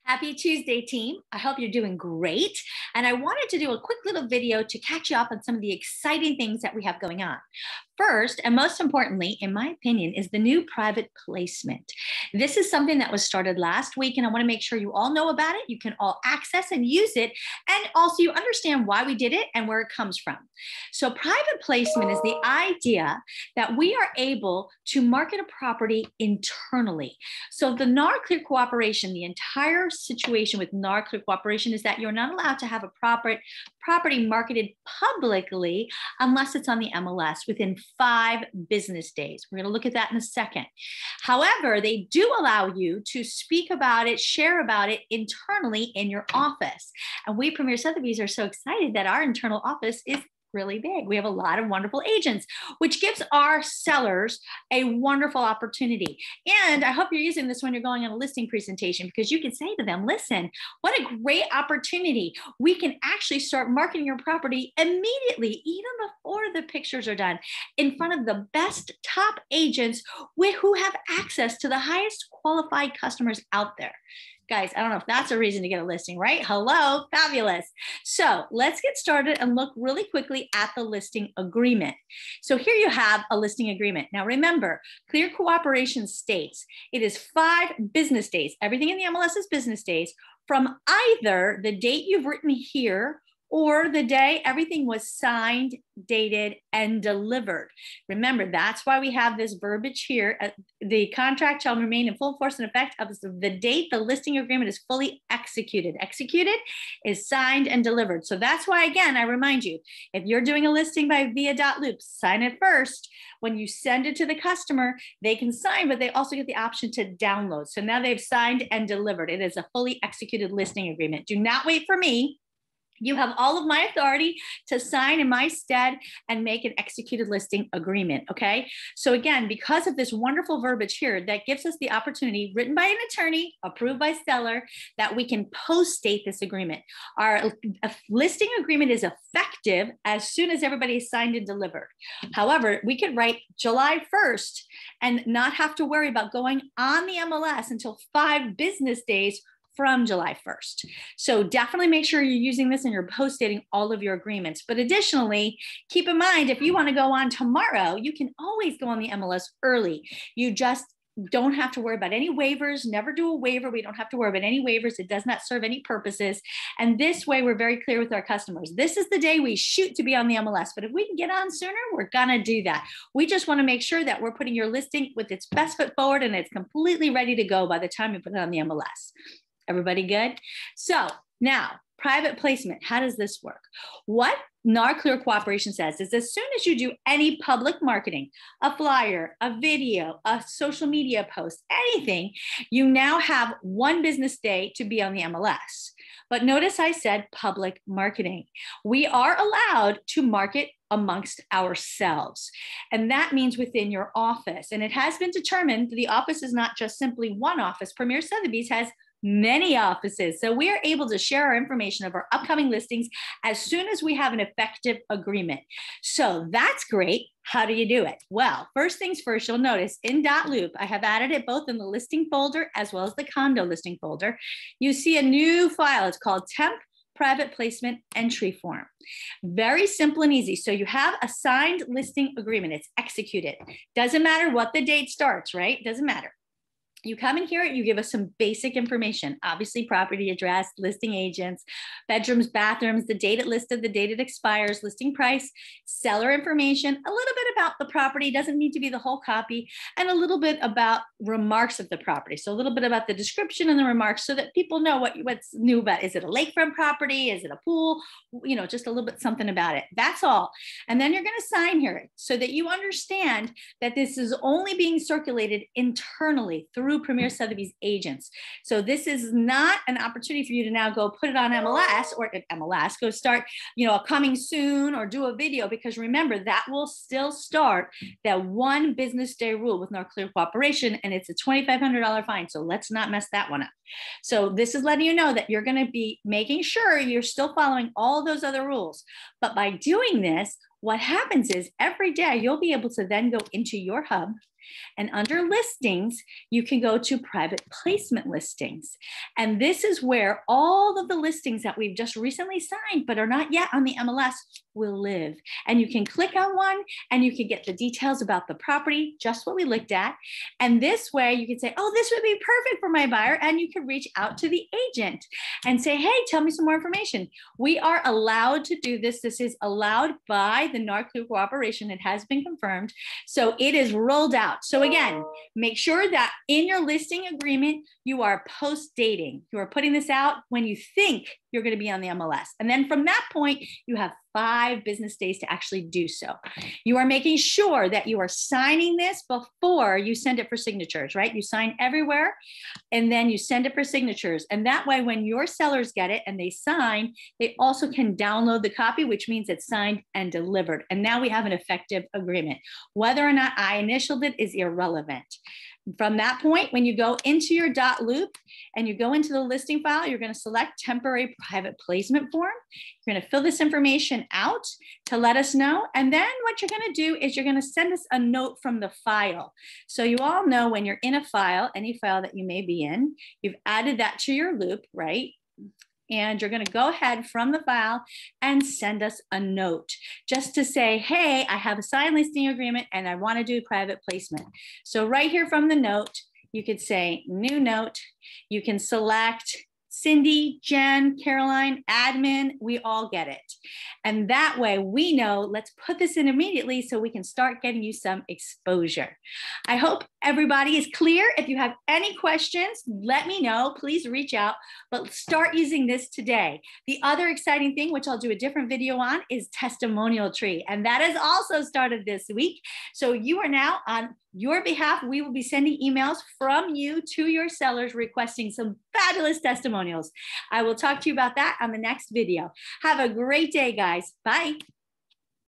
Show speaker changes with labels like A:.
A: Happy Tuesday, team. I hope you're doing great. And I wanted to do a quick little video to catch you up on some of the exciting things that we have going on. First, and most importantly, in my opinion, is the new private placement. This is something that was started last week, and I want to make sure you all know about it. You can all access and use it, and also you understand why we did it and where it comes from. So private placement is the idea that we are able to market a property internally. So the NAR Clear Cooperation, the entire situation with NAR Clear Cooperation is that you're not allowed to have a property marketed publicly unless it's on the MLS within 5 business days. We're going to look at that in a second. However, they do allow you to speak about it, share about it internally in your office. And we Premier Sotheby's are so excited that our internal office is really big. We have a lot of wonderful agents, which gives our sellers a wonderful opportunity. And I hope you're using this when you're going on a listing presentation, because you can say to them, listen, what a great opportunity. We can actually start marketing your property immediately, even before the pictures are done, in front of the best top agents who have access to the highest qualified customers out there. Guys, I don't know if that's a reason to get a listing, right? Hello, fabulous. So let's get started and look really quickly at the listing agreement. So here you have a listing agreement. Now remember, Clear Cooperation states it is 5 business days. Everything in the MLS is business days from either the date you've written here or the day everything was signed, dated, and delivered. Remember, that's why we have this verbiage here. The contract shall remain in full force and effect of the date the listing agreement is fully executed. Executed is signed and delivered. So that's why, again, I remind you, if you're doing a listing by via.loop, sign it first. When you send it to the customer, they can sign, but they also get the option to download. So now they've signed and delivered. It is a fully executed listing agreement. Do not wait for me. You have all of my authority to sign in my stead and make an executed listing agreement, okay? So again, because of this wonderful verbiage here, that gives us the opportunity, written by an attorney, approved by seller, that we can post-date this agreement. Our listing agreement is effective as soon as everybody is signed and delivered. However, we could write July 1st and not have to worry about going on the MLS until 5 business days from July 1st. So definitely make sure you're using this and you're post-dating all of your agreements. But additionally, keep in mind, if you want to go on tomorrow, you can always go on the MLS early. You just don't have to worry about any waivers. Never do a waiver. We don't have to worry about any waivers. It does not serve any purposes. And this way, we're very clear with our customers. This is the day we shoot to be on the MLS. But if we can get on sooner, we're going to do that. We just want to make sure that we're putting your listing with its best foot forward and it's completely ready to go by the time you put it on the MLS. Everybody good? So now, private placement, how does this work? What NAR Clear Cooperation says is as soon as you do any public marketing, a flyer, a video, a social media post, anything, you now have 1 business day to be on the MLS. But notice I said public marketing. We are allowed to market amongst ourselves. And that means within your office. And it has been determined that the office is not just simply one office. Premier Sotheby's has many offices. So we are able to share our information of our upcoming listings as soon as we have an effective agreement. So that's great. How do you do it? Well, first things first, you'll notice in .loop, I have added it both in the listing folder as well as the condo listing folder. You see a new file. It's called Temp Private Placement Entry Form. Very simple and easy. So you have a signed listing agreement. It's executed. Doesn't matter what the date starts, right? Doesn't matter. You come in here, you give us some basic information, obviously property address, listing agents, bedrooms, bathrooms, the date it listed, the date it expires, listing price, seller information, a little bit about the property, doesn't need to be the whole copy, and a little bit about remarks of the property. So a little bit about the description and the remarks so that people know what's new about. Is it a lakefront property? Is it a pool? You know, just a little bit something about it. That's all. And then you're going to sign here so that you understand that this is only being circulated internally through Premier Sotheby's agents. So this is not an opportunity for you to now go put it on MLS or MLS, go start, a coming soon or do a video, because remember that will still start that 1 business day rule with NAR Clear Cooperation, and it's a $2,500 fine. So let's not mess that one up. So this is letting you know that you're going to be making sure you're still following all those other rules. But by doing this, what happens is every day you'll be able to then go into your hub And under listings, you can go to private placement listings. And this is where all of the listings that we've just recently signed but are not yet on the MLS will live. And you can click on one and you can get the details about the property, just what we looked at. And this way you can say, oh, this would be perfect for my buyer. And you can reach out to the agent and say, hey, tell me some more information. We are allowed to do this. This is allowed by the NAR cooperation. It has been confirmed. So it is rolled out. So again, make sure that in your listing agreement, you are post-dating. You are putting this out when you think you're going to be on the MLS. And then from that point, you have 5 business days to actually do so. You are making sure that you are signing this before you send it for signatures, right? You sign everywhere and then you send it for signatures. And that way, when your sellers get it and they sign, they also can download the copy, which means it's signed and delivered. And now we have an effective agreement. Whether or not I initialed it is irrelevant. From that point, when you go into your dot loop and you go into the listing file, you're going to select temporary private placement form. You're going to fill this information out to let us know. And then what you're going to do is you're going to send us a note from the file. So you all know when you're in a file, any file that you may be in, you've added that to your loop, right? And you're going to go ahead from the file and send us a note just to say, hey, I have a signed listing agreement and I want to do private placement. So right here from the note, you could say new note. You can select Cindy, Jen, Caroline, admin, we all get it. And that way we know, let's put this in immediately so we can start getting you some exposure. I hope everybody is clear. If you have any questions, let me know. Please reach out, but start using this today. The other exciting thing, which I'll do a different video on, is testimonial tree. And that has also started this week. So you are now on your behalf. We will be sending emails from you to your sellers requesting some fabulous testimonials. I will talk to you about that on the next video. Have a great day, guys. Bye.